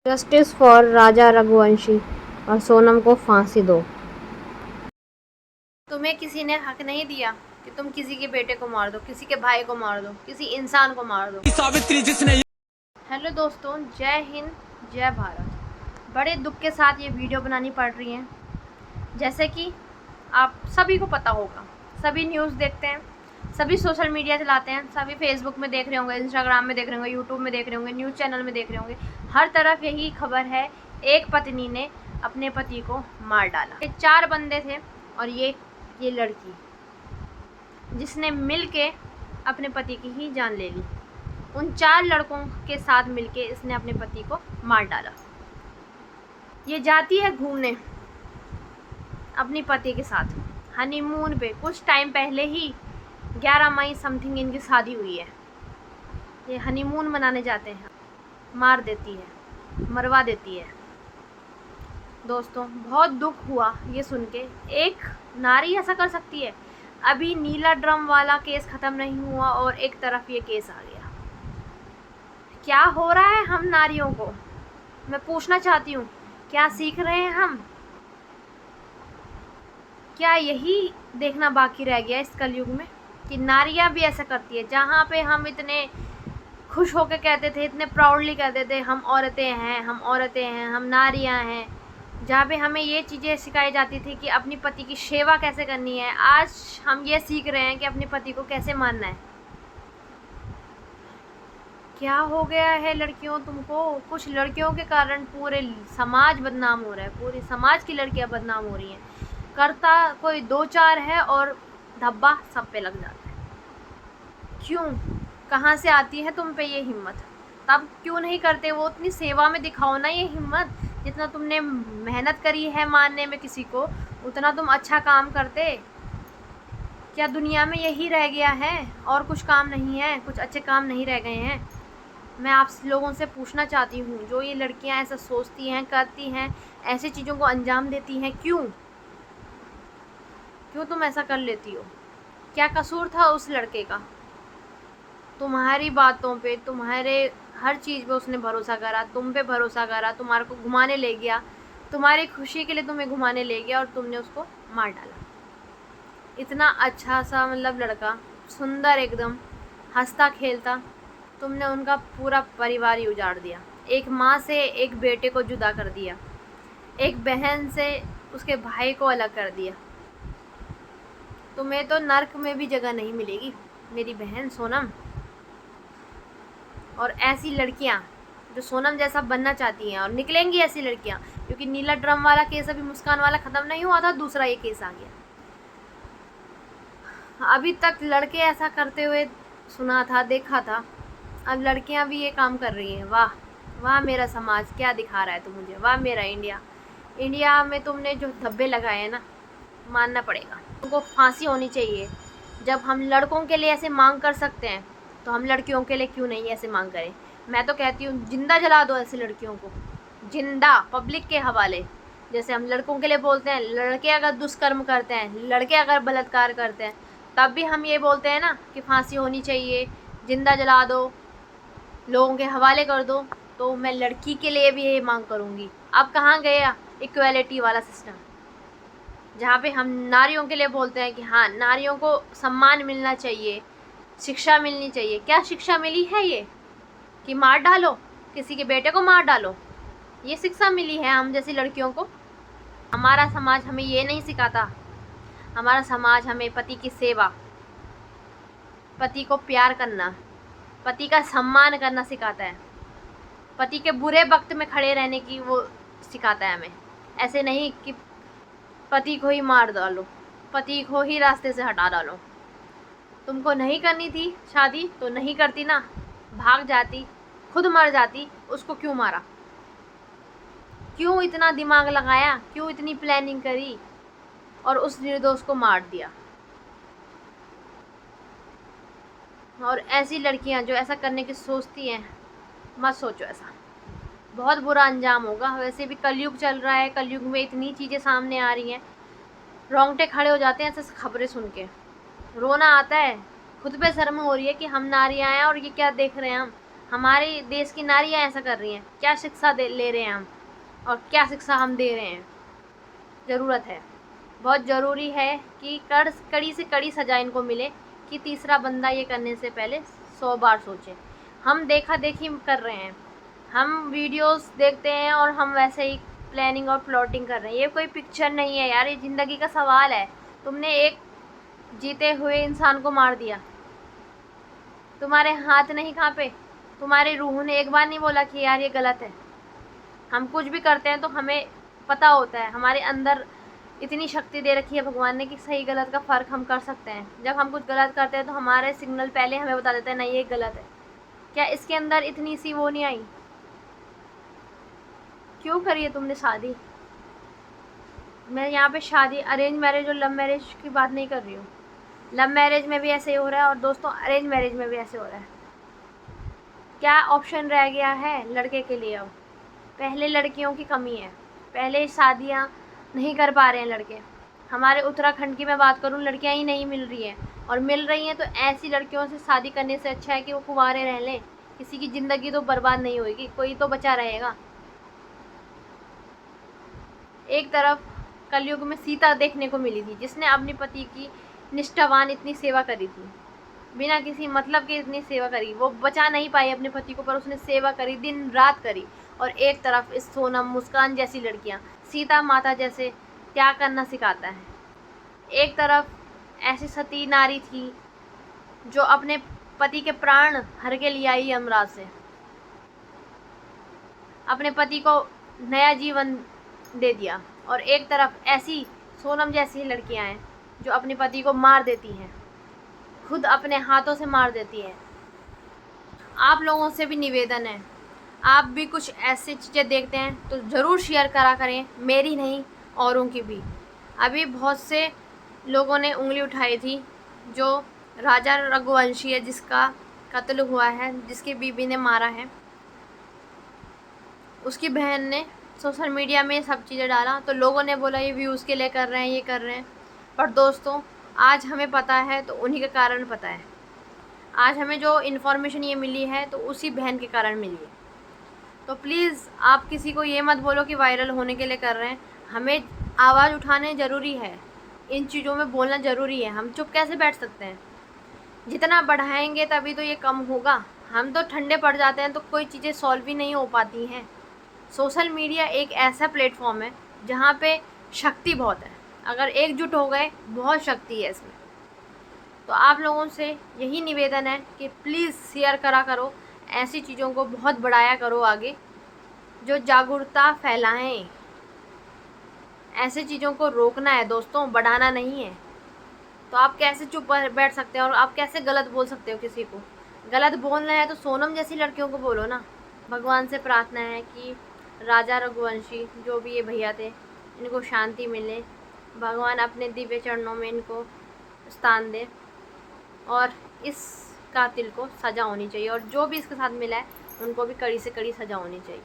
Justice for राजा रघुवंशी और सोनम को फांसी दो। तुम्हें किसी ने हक नहीं दिया कि तुम किसी के बेटे को मार दो, किसी के भाई को मार दो, किसी इंसान को मार दो। सावित्री जिसने। हेलो दोस्तों, जय हिंद, जय भारत। बड़े दुख के साथ ये वीडियो बनानी पड़ रही है। जैसे कि आप सभी को पता होगा, सभी न्यूज़ देखते हैं, सभी सोशल मीडिया चलाते हैं, सभी फेसबुक में देख रहे होंगे, इंस्टाग्राम में देख रहे होंगे, यूट्यूब में देख रहे होंगे, न्यूज़ चैनल में देख रहे होंगे। हर तरफ यही खबर है, एक पत्नी ने अपने पति को मार डाला। ये 4 बंदे थे और ये लड़की जिसने मिल के अपने पति की ही जान ले ली। उन 4 लड़कों के साथ मिलके इसने अपने पति को मार डाला। ये जाती है घूमने अपने पति के साथ हनीमून पे। कुछ टाइम पहले ही 11 मई समथिंग इनकी शादी हुई है। ये हनीमून मनाने जाते हैं, मार देती है, मरवा देती है। दोस्तों, बहुत दुख हुआ ये सुन के। एक नारी ऐसा कर सकती है? अभी नीला ड्रम वाला केस ख़त्म नहीं हुआ और एक तरफ ये केस आ गया। क्या हो रहा है हम नारियों को? मैं पूछना चाहती हूँ, क्या सीख रहे हैं हम? क्या यही देखना बाकी रह गया इस कलयुग में कि नारियां भी ऐसा करती है? जहाँ पे हम इतने खुश होकर कहते थे, इतने प्राउडली कहते थे, हम औरतें हैं, हम औरतें हैं, हम नारियां हैं, जहाँ पे हमें ये चीज़ें सिखाई जाती थी कि अपनी पति की सेवा कैसे करनी है, आज हम ये सीख रहे हैं कि अपने पति को कैसे मानना है। क्या हो गया है लड़कियों तुमको? कुछ लड़कियों के कारण पूरे समाज बदनाम हो रहा है, पूरे समाज की लड़कियां बदनाम हो रही हैं। करता कोई 2-4 है और धब्बा सब पे लग जाता है। क्यों? कहाँ से आती है तुम पे ये हिम्मत? तब क्यों नहीं करते? वो उतनी सेवा में दिखाओ ना ये हिम्मत। जितना तुमने मेहनत करी है मानने में किसी को, उतना तुम अच्छा काम करते। क्या दुनिया में यही रह गया है और कुछ काम नहीं है? कुछ अच्छे काम नहीं रह गए हैं? मैं आप लोगों से पूछना चाहती हूँ, जो ये लड़कियाँ ऐसा सोचती हैं, करती हैं, ऐसी चीज़ों को अंजाम देती हैं, क्यों तुम ऐसा कर लेती हो? क्या कसूर था उस लड़के का? तुम्हारी बातों पे, तुम्हारे हर चीज़ पे उसने भरोसा करा, तुम पे भरोसा करा, तुम्हारे को घुमाने ले गया, तुम्हारी खुशी के लिए तुम्हें घुमाने ले गया और तुमने उसको मार डाला। इतना अच्छा सा मतलब लड़का, सुंदर एकदम, हंसता खेलता, तुमने उनका पूरा परिवार ही उजाड़ दिया। एक माँ से एक बेटे को जुदा कर दिया, एक बहन से उसके भाई को अलग कर दिया। तुम्हें तो नर्क में भी जगह नहीं मिलेगी मेरी बहन सोनम। और ऐसी लड़कियां जो सोनम जैसा बनना चाहती हैं, और निकलेंगी ऐसी लड़कियां, क्योंकि नीला ड्रम वाला केस अभी मुस्कान वाला ख़त्म नहीं हुआ था, दूसरा ये केस आ गया। अभी तक लड़के ऐसा करते हुए सुना था, देखा था, अब लड़कियां भी ये काम कर रही हैं। वाह वाह मेरा समाज, क्या दिखा रहा है तुम मुझे? वाह मेरा इंडिया। इंडिया में तुमने जो धब्बे लगाए हैं ना, मानना पड़ेगा तुमको। फांसी होनी चाहिए। जब हम लड़कों के लिए ऐसे मांग कर सकते हैं तो हम लड़कियों के लिए क्यों नहीं ऐसे मांग करें? मैं तो कहती हूँ जिंदा जला दो ऐसी लड़कियों को, जिंदा, पब्लिक के हवाले। जैसे हम लड़कों के लिए बोलते हैं, लड़के अगर दुष्कर्म करते हैं, लड़के अगर बलात्कार करते हैं, तब भी हम ये बोलते हैं ना कि फांसी होनी चाहिए, जिंदा जला दो, लोगों के हवाले कर दो। तो मैं लड़की के लिए भी ये मांग करूँगी। अब कहाँ गया इक्वालिटी वाला सिस्टम, जहाँ पे हम नारियों के लिए बोलते हैं कि हाँ, नारियों को सम्मान मिलना चाहिए, शिक्षा मिलनी चाहिए। क्या शिक्षा मिली है ये कि मार डालो, किसी के बेटे को मार डालो? ये शिक्षा मिली है हम जैसी लड़कियों को? हमारा समाज हमें ये नहीं सिखाता। हमारा समाज हमें पति की सेवा, पति को प्यार करना, पति का सम्मान करना सिखाता है। पति के बुरे वक्त में खड़े रहने की वो सिखाता है हमें। ऐसे नहीं कि पति को ही मार डालो, पति को ही रास्ते से हटा डालो। तुमको नहीं करनी थी शादी तो नहीं करती ना, भाग जाती, खुद मर जाती। उसको क्यों मारा? क्यों इतना दिमाग लगाया? क्यों इतनी प्लानिंग करी और उस निर्दोष को मार दिया? और ऐसी लड़कियां जो ऐसा करने की सोचती हैं, मत सोचो ऐसा, बहुत बुरा अंजाम होगा। वैसे भी कलयुग चल रहा है, कलयुग में इतनी चीज़ें सामने आ रही हैं, रोंगटे खड़े हो जाते हैं ऐसे खबरें सुन के, रोना आता है। खुद पे शर्म हो रही है कि हम नारियां हैं और ये क्या देख रहे हैं हमारे देश की नारियां ऐसा कर रही हैं, क्या शिक्षा ले रहे हैं हम, और क्या शिक्षा हम दे रहे हैं। ज़रूरत है, बहुत ज़रूरी है कि कड़ी से कड़ी सज़ा इनको मिले, कि तीसरा बंदा ये करने से पहले 100 बार सोचे। हम देखा देखी कर रहे हैं, हम वीडियोस देखते हैं और हम वैसे ही प्लानिंग और प्लॉटिंग कर रहे हैं। ये कोई पिक्चर नहीं है यार, ये ज़िंदगी का सवाल है। तुमने एक जीते हुए इंसान को मार दिया, तुम्हारे हाथ नहीं कांपे? तुम्हारी रूह ने एक बार नहीं बोला कि यार ये गलत है? हम कुछ भी करते हैं तो हमें पता होता है, हमारे अंदर इतनी शक्ति दे रखी है भगवान ने कि सही गलत का फ़र्क हम कर सकते हैं। जब हम कुछ गलत करते हैं तो हमारे सिग्नल पहले हमें बता देते हैं नहीं ये गलत है। क्या इसके अंदर इतनी सी वो नहीं आई? क्यों करी है तुमने शादी? मैं यहाँ पे शादी, अरेंज मैरिज और लव मैरिज की बात नहीं कर रही हूँ। लव मैरिज में भी ऐसे ही हो रहा है और दोस्तों अरेंज मैरिज में भी ऐसे हो रहा है। क्या ऑप्शन रह गया है लड़के के लिए अब? पहले लड़कियों की कमी है, पहले शादियाँ नहीं कर पा रहे हैं लड़के। हमारे उत्तराखंड की मैं बात करूँ, लड़कियाँ ही नहीं मिल रही हैं, और मिल रही हैं तो ऐसी लड़कियों से शादी करने से अच्छा है कि वो कुंवारे रह लें। किसी की ज़िंदगी तो बर्बाद नहीं होगी, कोई तो बचा रहेगा। एक तरफ कलयुग में सीता देखने को मिली थी, जिसने अपने पति की निष्ठावान इतनी सेवा करी थी, बिना किसी मतलब के इतनी सेवा करी। वो बचा नहीं पाई अपने पति को, पर उसने सेवा करी, दिन रात करी। और एक तरफ इस सोनम, मुस्कान जैसी लड़कियां सीता माता जैसे त्याग करना सिखाता है। एक तरफ ऐसी सती नारी थी जो अपने पति के प्राण हर के लिए आई यमराज से, अपने पति को नया जीवन दे दिया। और एक तरफ ऐसी सोनम जैसी लड़कियां हैं जो अपने पति को मार देती हैं, खुद अपने हाथों से मार देती है। आप लोगों से भी निवेदन है, आप भी कुछ ऐसी चीज़ें देखते हैं तो ज़रूर शेयर करा करें, मेरी नहीं औरों की भी। अभी बहुत से लोगों ने उंगली उठाई थी, जो राजा रघुवंशी है जिसका कत्ल हुआ है, जिसकी बीवी ने मारा है, उसकी बहन ने सोशल मीडिया में सब चीज़ें डाला तो लोगों ने बोला ये व्यूज़ के लिए कर रहे हैं, ये कर रहे हैं। पर दोस्तों आज हमें पता है तो उन्हीं के कारण पता है। आज हमें जो इन्फॉर्मेशन ये मिली है तो उसी बहन के कारण मिली है। तो प्लीज़ आप किसी को ये मत बोलो कि वायरल होने के लिए कर रहे हैं। हमें आवाज़ उठाने ज़रूरी है, इन चीज़ों में बोलना ज़रूरी है। हम चुप कैसे बैठ सकते हैं? जितना बढ़ाएंगे तभी तो ये कम होगा। हम तो ठंडे पड़ जाते हैं तो कोई चीज़ें सॉल्व ही नहीं हो पाती हैं। सोशल मीडिया एक ऐसा प्लेटफॉर्म है जहाँ पे शक्ति बहुत है। अगर एकजुट हो गए, बहुत शक्ति है इसमें। तो आप लोगों से यही निवेदन है कि प्लीज़ शेयर करा करो, ऐसी चीज़ों को बहुत बढ़ाया करो आगे, जो जागरूकता फैलाएं। ऐसी चीज़ों को रोकना है दोस्तों, बढ़ाना नहीं है। तो आप कैसे चुप बैठ सकते हो और आप कैसे गलत बोल सकते हो? किसी को गलत बोलना है तो सोनम जैसी लड़कियों को बोलो ना। भगवान से प्रार्थना है कि राजा रघुवंशी जो भी ये भैया थे, इनको शांति मिले, भगवान अपने दिव्य चरणों में इनको स्थान दे, और इस कातिल को सज़ा होनी चाहिए, और जो भी इसके साथ मिला है उनको भी कड़ी से कड़ी सज़ा होनी चाहिए।